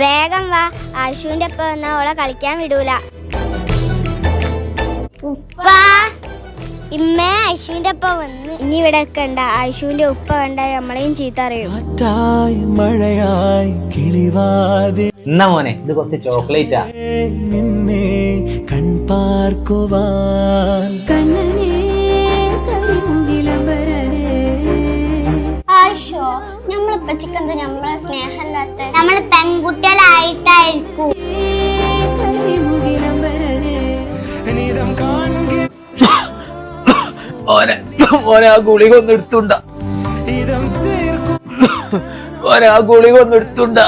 വേഗം വാ, ആശുവിന്റെ ഒപ്പം വന്നാ ഓളെ കളിക്കാൻ വിടൂല. ഉപ്പ ഇമ്മേ, ആശുവിന്റെ ഒപ്പം വന്ന്. ഇനി ഇവിടെ കണ്ട ആശുവിന്റെ ഉപ്പ കണ്ട നമ്മളെയും ചീത്ത അറിയും. എന്നാ മോനെ, ഇത് കുറച്ച് ചോക്ലേറ്റാ. നിന്നെ കൺപാർക്കുവാൻ ആശോ, നമ്മളിപ്പച്ചിക്കെന്ത് നമ്മളെ സ്നേഹമില്ലാത്ത? നമ്മള് പെൺകുട്ടികളായിട്ടായിരിക്കും. മോനെ ആ ഗുളിക ഒന്ന് എടുത്തുണ്ട. മോനെ ആ ഗുളിക ഒന്ന് എടുത്തുണ്ട.